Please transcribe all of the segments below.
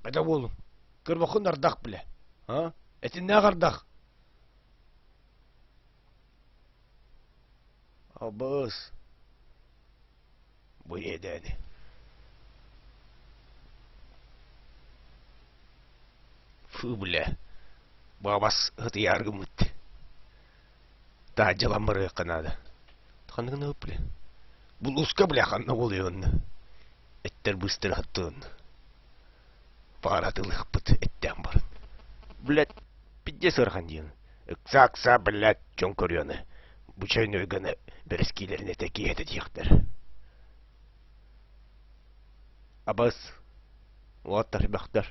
Қайда болың? Кырбақын ардақ біле. Әтін не ағардақ? Абыз. Бұй едәді. Фу біле. Бабас ғыты ярғы мұтты. Та жаламыры қанады. Қанығын өп біле. Бұл ұсқа біле қанна болы өңні. Әттер бұстыр ғытты өңні. Бағаратылық бұт әттен барын. Білет, підде сырған дейін. Үкса-үкса білет жон көріоны. Бұчайын өйгіні біріскейлеріне тәке еді дейіктер. Абыз, уаттар бақтар.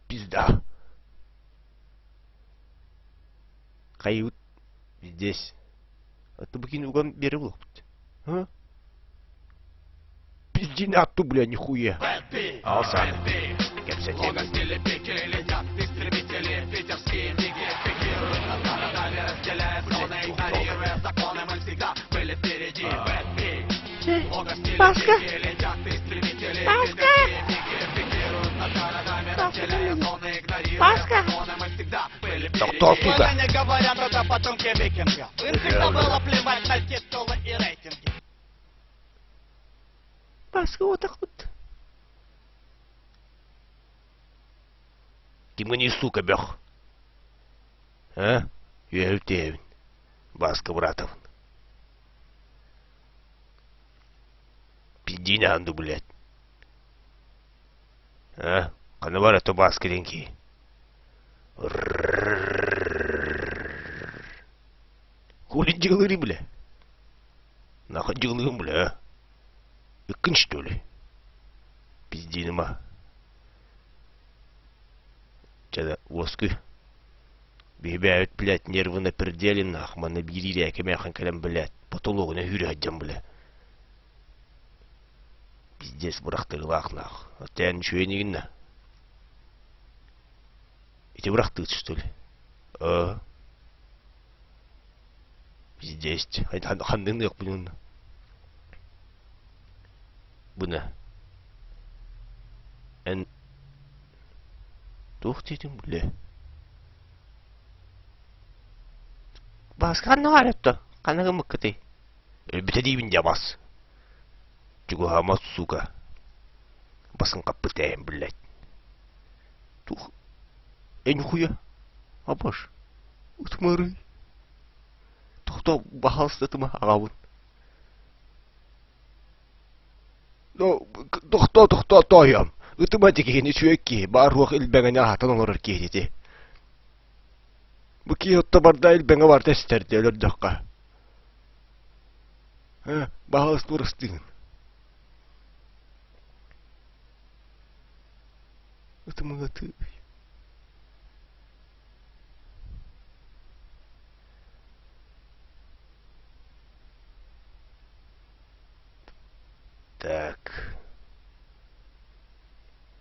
Пизда. Қайут здесь. Это букин угон бері бұлық. Пиздина атту, бля, нихуя. Ал саны. Кәпсәтен. Пашка! Пашка! Кто, сука? Говорят, это потомки викинга. Им всегда было плевать на титулы и рейтинги. Пашка, вот так вот. Ты мне, сука, бёх. А? Я утеюн. Баска, братов. Пизди на анду, блядь. А? Қаны бар это баска деньки. Хули жығылыры, бля. Нахуй жығылырым, бля. Икін, что ли? Пиздины ма. Чада, воскы. Бейбәют, блядь, нервы на пределе, нахуй, набери ряки-мяхан калям, блядь. Потологу на хюре отдям, бля. Пиздец, бұрақтыр лақ, нахуй. А ты ничего не видно. Эти бұрақтыр, что ли? Пиздец. Хандың да yok bunun. Bu ne? Тух dedim bile. Басқа не бар етті? Қанығы мұққыты? Elbette deyim de bas. Çünkü hamaz suka. Basın kapı teyim billet. Tuh. En huya. Abaş. Utmarı. Тухта бахалстатыма ағауын. Тухта, тоям. Утыма дегені сүйекке, бар уақ үлбәңіне атын олырыр кейдеді. Бұ кей отта барда үлбәңі бар тәстерді өлірдіққа. Бахалст бұрыстығын. Утымыға түй. Так.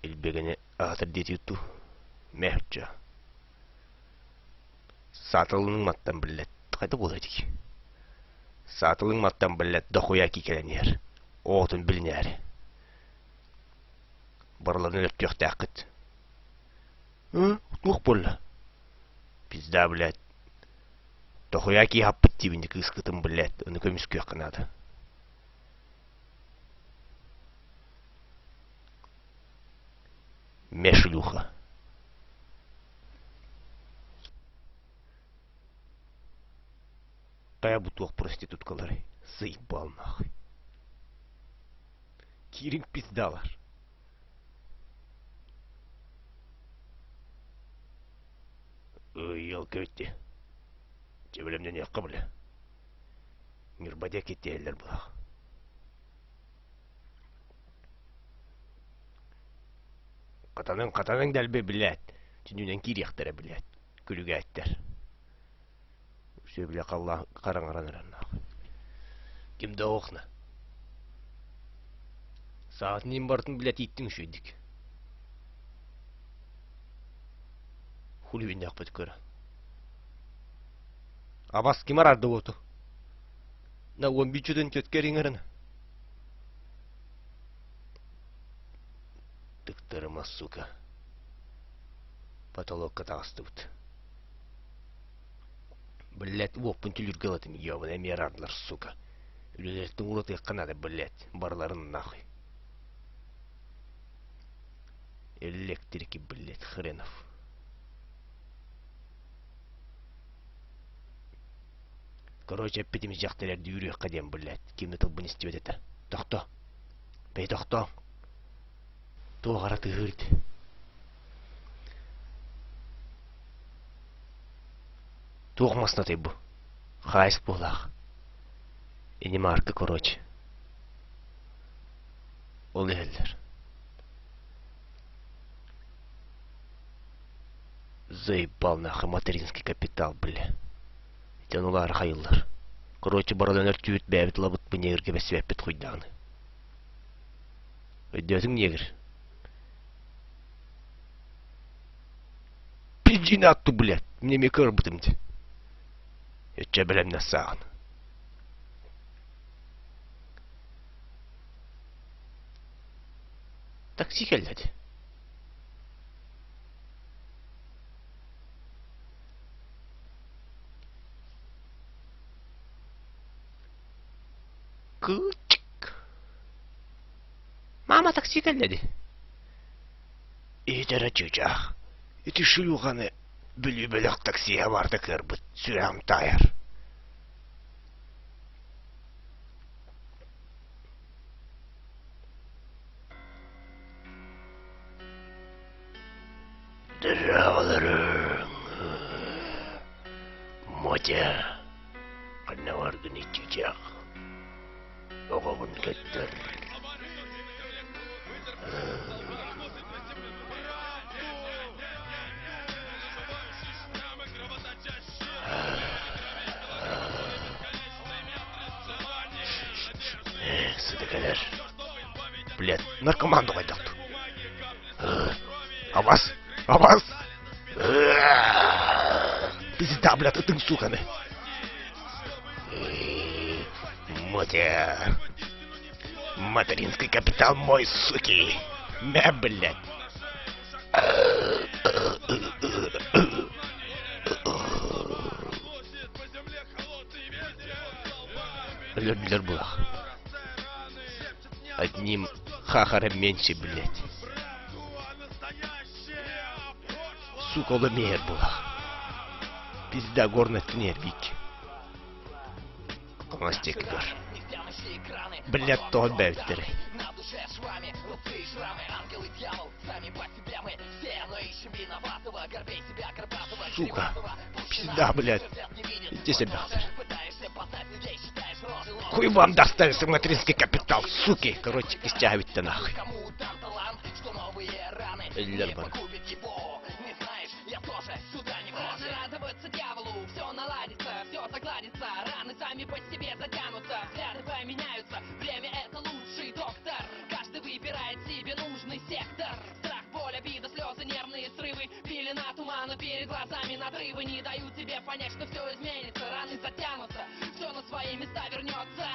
Илбегене атыр детиюту. Мәхча. Сатылының маттан білет. Қайда болайдық? Сатылың маттан білет. Дохуя кекеленер. Отын білінер. Барланы өттіқ тәқіт. Ұтмық болы. Пизда білет. Дохуя ки хаппыт тивінді кыскытын білет. Оны көміскі яқынады. Мешлюха. Кая бутуах проституткалары. Заебал нахуй. Киринг пиздалар. Елка өтті. Жебілемден яққа біле. Мирбадя кетті әлдер бұлақ. Қатаның дәлбе біләт. Түнінен кирияқтары біләт. Күліге әттер. Все біле қалла қараңараныран. Кімді оқна? Сағатын ем бартын біләт еттің шөйдік. Хули бенде ақпет көрі. Абас кем арарды оту? На 11-ден төткерің арына. Тырыма, сука. Потолокка тағыстыбыт. Блядь, опын түлір галатым, ёбан, әме ярадылар, сука. Үлелердің ураты қанады, блядь, барларын нахуй. Электрики, блядь, хренов. Короче, әппетіміз жақтыларды үйрек қадем, блядь. Кемді тылбын істеп әдеті. Тоқта. Бей тоқта. Тоғараты ғырды. Тоғмасына тей бұ. Хайс болақ. Эни марка, короче. Ол елдер. Заебал нахуй материнский капитал, бля. Тянулар хайыллар. Короче, бараданар түйет бәбіт лабыт бұ негірге бәсібәппет құйдағыны. Өйдәтің негір. Пиджин атту, блядь. Мне мекар бұтымды. Өтчә бәлем насағын. Такси келдеді. Кучик. Мама, такси келдеді. Етері чөчақ. Еті шылуғаны бүлі-бүліқ таксия барды кірбіт. Сүрәм тайыр. Дырағыларың. Мотя. Қанна варгын етчечақ. Оғағын кәттір. Сыдыкалар. Блядь, наркоманды қайдақты. Аваз! Аваз! Пизда, блядь, этың суканы. Мотя. Материнский капитал мой, суки. Мя, блядь. Блядь, булах. Одним хахарем меньше, блядь. Сука, ломеер булах. Пизда, горная тнер, Вики. Мастик гор. Блядь, то отбавители. Сука. Пизда, блядь. Здесь обязан. Хуй вам доставился материнский капитал, суки. Короче, стягивайте нахуй. Лербан. Радоваться дьяволу, все наладится, все загладится, раны сами по себе затянутся, взгляды поменяются, время это лучший доктор, каждый выбирает себе нужный сектор, страх, боль, обида, слезы, нервные срывы, пелена тумана перед глазами, надрывы не дают тебе понять, что все изменится, раны затянутся, все на свои места вернется.